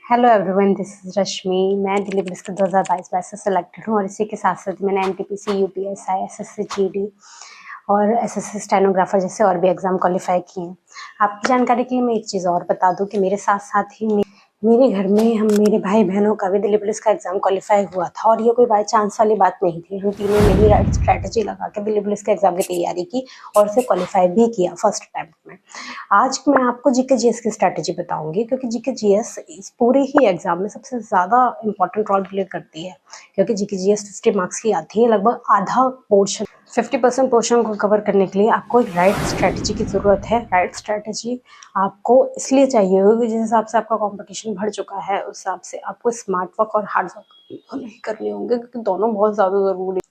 Hello everyone, this is रश्मि। मैं Delhi police के 2022 batch से सिलेक्टेड हूँ और इसी के साथ साथ मैंने एनटीपीसी, यूपीएसआई, एसएससी जीडी और एसएससी स्टेनोग्राफर जैसे और भी एग्जाम क्वालिफाई किए हैं। आपकी जानकारी के लिए मैं एक चीज़ और बता दूं कि मेरे साथ साथ ही मेरे घर में मेरे भाई बहनों का भी दिल्ली पुलिस का एग्जाम क्वालिफाई हुआ था और ये कोई बाई चांस वाली बात नहीं थी। हम तीनों ने ही राइट स्ट्रैटेजी लगा के दिल्ली पुलिस के एग्जाम की तैयारी की और उसे क्वालिफाई भी किया फर्स्ट अटेम्प्ट में। आज मैं आपको जीके जीएस की स्ट्रैटेजी बताऊंगी क्योंकि जीके जीएस इस पूरे ही एग्जाम में सबसे ज़्यादा इंपॉर्टेंट रोल प्ले करती है, क्योंकि जीके जीएस 50 मार्क्स की आती है। लगभग आधा पोर्शन 50% पोर्शन को कवर करने के लिए आपको एक राइट स्ट्रैटेजी की ज़रूरत है। राइट स्ट्रैटेजी आपको इसलिए चाहिए होगी जिस हिसाब से आपका कंपटीशन बढ़ चुका है, उस हिसाब से आपको स्मार्ट वर्क और हार्ड वर्क दोनों ही करने होंगे, क्योंकि दोनों बहुत ज़्यादा ज़रूरी।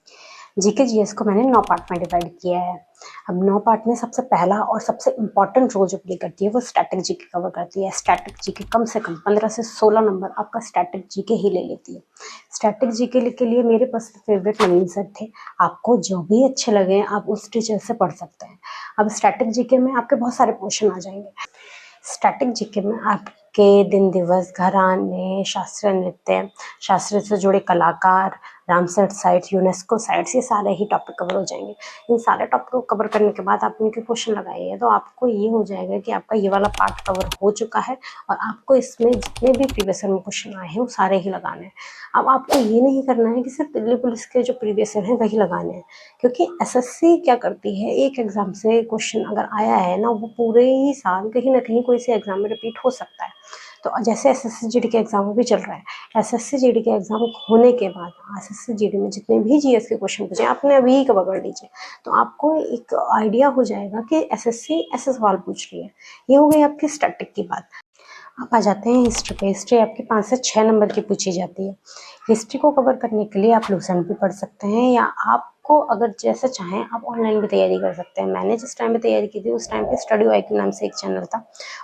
जीके जीएस को मैंने 9 पार्ट में डिवाइड किया है। अब 9 पार्ट में सबसे पहला और सबसे इम्पॉर्टेंट रोल जो प्ले करती है वो स्टैटिक जीके कवर करती है। स्टैटिक जीके कम से कम 15 से 16 नंबर आपका स्टैटिक जीके ही ले लेती है। स्टैटिक जीके के लिए मेरे पर्सनल फेवरेट नवीन सर थे। आपको जो भी अच्छे लगे आप उस टीचर से पढ़ सकते हैं। अब स्टैटिक जीके में आपके बहुत सारे क्वेश्चन आ जाएंगे। स्टैटिक जीके में आपके दिन दिवस, घराने, शास्त्रीय नृत्य, शास्त्र से जुड़े कलाकार, रामसर साइट्स, यूनेस्को साइट्स, ये सारे ही टॉपिक कवर हो जाएंगे। इन सारे टॉपिक को कवर करने के बाद आप इनके क्वेश्चन लगाइए तो आपको ये हो जाएगा कि आपका ये वाला पार्ट कवर हो चुका है और आपको इसमें जितने भी प्रीवियस ईयर में क्वेश्चन आए हैं वो सारे ही लगाने हैं। अब आपको ये नहीं करना है कि सिर्फ दिल्ली पुलिस के जो प्रीवियस ईयर हैं वही लगाने हैं, क्योंकि एसएससी क्या करती है, एक एग्जाम से क्वेश्चन अगर आया है ना, वो पूरे ही साल कहीं ना कहीं कोई से एग्जाम में रिपीट हो सकता है। तो जैसे एसएससी जीडी के एग्जाम भी चल रहा है, एसएससी जीडी के एग्जाम होने के बाद एसएससी जीडी में जितने भी जीएस के क्वेश्चन पूछे आपने अभी ही कवर कर लीजिए, तो आपको एक आइडिया हो जाएगा कि एसएससी ऐसे सवाल पूछ रही है। ये हो गई आपकी स्टैटिक की बात। आप आ जाते हैं हिस्ट्री पे। हिस्ट्री आपकी 5 से 6 नंबर की पूछी जाती है। हिस्ट्री को कवर करने के लिए आप लूसेंट भी पढ़ सकते हैं या आपको अगर जैसे चाहें आप ऑनलाइन भी तैयारी कर सकते हैं। मैंने जिस टाइम पे तैयारी की थी उस टाइम पे स्टडी आईक्यू नाम से एक चैनल था,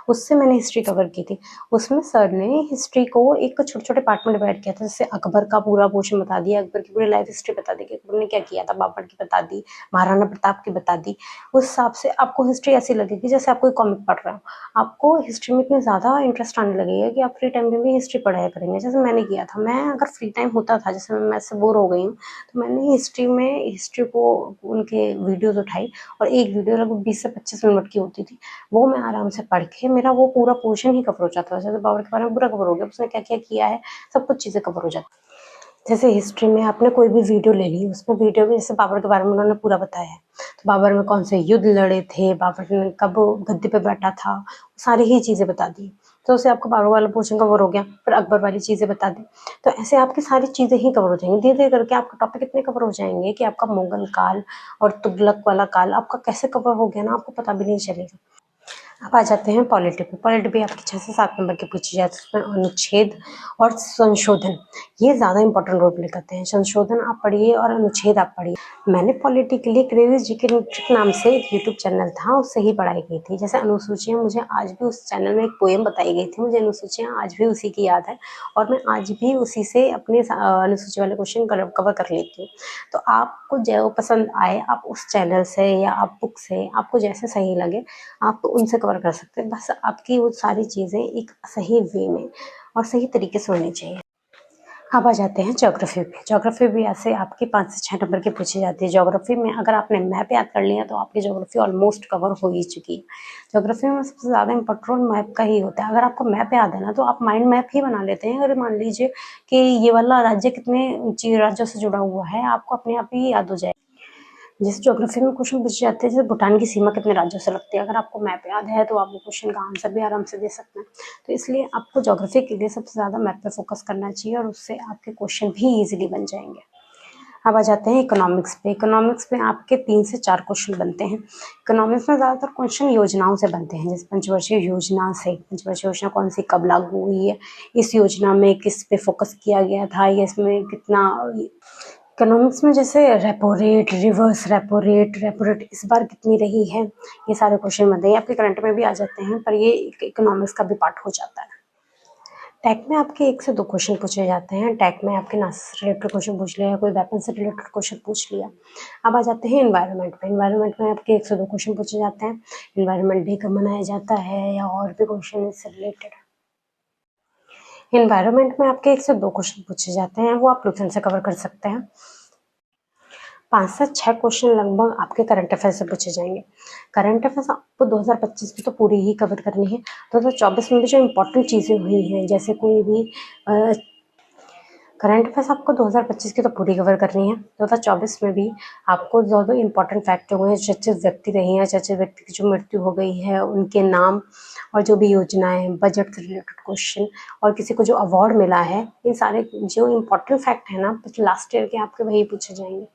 उससे मैंने हिस्ट्री कवर की थी। उसमें सर ने हिस्ट्री को एक छोटे छोटे पार्ट में डिवाइड किया था। जैसे अकबर का पूरा पोर्शन बता दिया, अकबर की पूरी लाइफ हिस्ट्री बता दी कि अकबर ने क्या किया था, बाबर की बता दी, महाराणा प्रताप की बता दी। उस हिसाब से आपको हिस्ट्री ऐसी लगेगी जैसे आप कोई कॉमिक पढ़ रहे हो। आपको हिस्ट्री में इतनी ज़्यादा इंटरेस्ट आने लगेगा कि आप फ्री टाइम में भी हिस्ट्री पढ़ाया करेंगे, जैसे मैंने किया था। मैं अगर फ्री टाइम होता था, जैसे मैं से बोर हो गई हूँ, तो मैंने हिस्ट्री को उनके वीडियोस उठाई और एक वीडियो लगभग 20 से 25 मिनट की होती थी, वो मैं आराम से पढ़ के मेरा वो पूरा पोर्शन ही कवर हो जाता था। जैसे बाबर के बारे में पूरा कवर हो गया, उसने क्या क्या किया है, सब कुछ चीज़ें कवर हो जाती। जैसे हिस्ट्री में आपने कोई भी वीडियो ले ली, उसमें वीडियो में जैसे बाबर के बारे में उन्होंने पूरा बताया है, तो बाबर में कौन से युद्ध लड़े थे, बाबर ने कब गद्दी पे बैठा था, सारी ही चीज़ें बता दी। तो उससे आपका बाबर वाला पोर्शन कवर हो गया। फिर अकबर वाली चीज़ें बता दी, तो ऐसे आपकी सारी चीज़ें ही कवर हो जाएंगी। धीरे धीरे करके आपका टॉपिक इतने कवर हो जाएंगे कि आपका मुगल काल और तुगलक वाला काल आपका कैसे कवर हो गया ना, आपको पता भी नहीं चलेगा। अब आ जाते हैं पॉलिटी पे। पॉलिटी भी आपकी 6 से 7 नंबर की पूछी जाती है। उसमें अनुच्छेद और संशोधन ये ज़्यादा इंपॉर्टेंट रोल प्ले करते हैं। संशोधन आप पढ़िए और अनुच्छेद आप पढ़िए। मैंने पॉलिटी के लिए क्रेजी जीके ट्रिक नाम से एक यूट्यूब चैनल था, उससे ही पढ़ाई की थी। जैसे अनुसूचियाँ, मुझे आज भी उस चैनल में एक पोएम बताई गई थी, मुझे अनुसूचियाँ आज भी उसी की याद है और मैं आज भी उसी से अपने अनुसूची वाले क्वेश्चन कवर कर लेती हूँ। तो आपको जो पसंद आए आप उस चैनल से या आप बुक से, आपको जैसे सही लगे आप उनसे कवर कर सकते हैं। बस आपकी वो सारी चीज़ें एक सही वे में और सही तरीके से होनी चाहिए। अब आ जाते हैं ज्योग्राफी पे। ज्योग्राफी भी ऐसे आपकी 5 से 6 नंबर की पूछी जाती है। ज्योग्राफी में अगर आपने मैप याद कर लिया तो आपकी ज्योग्राफी ऑलमोस्ट कवर हो ही चुकी है। ज्योग्राफी में सबसे ज़्यादा इंपॉर्टेंट रोल मैप का ही होता है। अगर आपको मैप याद है ना, तो आप माइंड मैप ही बना लेते हैं। अगर मान लीजिए कि ये वाला राज्य कितने राज्यों से जुड़ा हुआ है, आपको अपने आप ही याद हो जाए। जैसे ज्योग्राफी में क्वेश्चन पूछे जाते हैं, जैसे भूटान की सीमा कितने राज्यों से लगती है, अगर आपको मैप याद है तो आप वो क्वेश्चन का आंसर भी आराम से दे सकते हैं। तो इसलिए आपको ज्योग्राफी के लिए सबसे ज़्यादा मैप पे फोकस करना चाहिए और उससे आपके क्वेश्चन भी ईजिली बन जाएंगे। अब आ जाते हैं इकोनॉमिक्स पे। इकोनॉमिक्स में आपके 3 से 4 क्वेश्चन बनते हैं। इकोनॉमिक्स में ज़्यादातर क्वेश्चन योजनाओं से बनते हैं, जैसे पंचवर्षीय योजना से। पंचवर्षीय योजना कौन सी कब लागू हुई है, इस योजना में किस पे फोकस किया गया था, या इसमें कितना। इकोनॉमिक्स में जैसे repo rate, reverse repo rate इस बार कितनी रही है, ये सारे क्वेश्चन बनते हैं। आपके करंट में भी आ जाते हैं, पर ये इकोनॉमिक्स का भी पार्ट हो जाता है। टैग में आपके 1 से 2 क्वेश्चन पूछे जाते हैं। टैग में आपके नासा से रिलेटेड क्वेश्चन पूछ लिया, कोई वेपन से रिलेटेड क्वेश्चन पूछ लिया। अब आ जाते हैं एनवायरनमेंट पे। एनवायरनमेंट में आपके 1 से 2 क्वेश्चन पूछे जाते हैं। एनवायरनमेंट डे कब मनाया जाता है, या और भी क्वेश्चन इससे रिलेटेड। एनवायरनमेंट में आपके 1 से 2 क्वेश्चन पूछे जाते हैं, वो आप लुसेंट से कवर कर सकते हैं। 5 से 6 क्वेश्चन लगभग आपके करंट अफेयर से पूछे जाएंगे। करंट अफेयर्स आपको 2025 की तो पूरी ही कवर करनी है। 2024 में भी जो इम्पोर्टेंट चीज़ें हुई हैं, जैसे कोई भी करंट अफेयर्स आपको 2025 की तो पूरी कवर करनी है। 2024 में भी आपको ज़्यादा इम्पोर्टेंट फैक्ट हुए हैं, चर्चित व्यक्ति रहे हैं, चर्चित व्यक्ति की जो मृत्यु हो गई है, उनके नाम और जो भी योजनाएं, बजट से रिलेटेड क्वेश्चन और किसी को जो अवार्ड मिला है, इन सारे जो इम्पोर्टेंट फैक्ट है ना लास्ट ईयर के, आपके वही पूछे जाएंगे।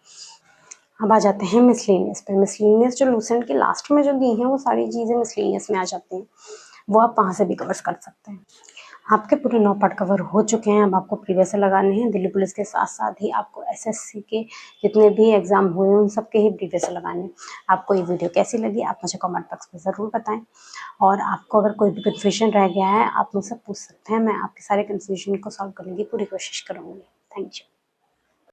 अब आ जाते हैं मिसलेनियस पे। मिसलेनियस जो लूसेंट के लास्ट में जो दी हैं, वो सारी चीज़ें मिसलेनियस में आ जाती हैं, वो आप वहाँ से भी कवर कर सकते हैं। आपके पूरे 9 पार्ट कवर हो चुके हैं। अब आपको प्रीवियस ईयर लगाने हैं। दिल्ली पुलिस के साथ साथ ही आपको एसएससी के जितने भी एग्जाम हुए हैं, उन सब के ही प्रीवियस ईयर लगाने हैं। आपको ये वीडियो कैसी लगी, आप मुझे कमेंट बॉक्स में ज़रूर बताएं। और आपको अगर कोई भी कन्फ्यूजन रह गया है, आप मुझसे पूछ सकते हैं। मैं आपके सारे कन्फ्यूजन को सॉल्व करने की पूरी कोशिश करूँगी। Thank you.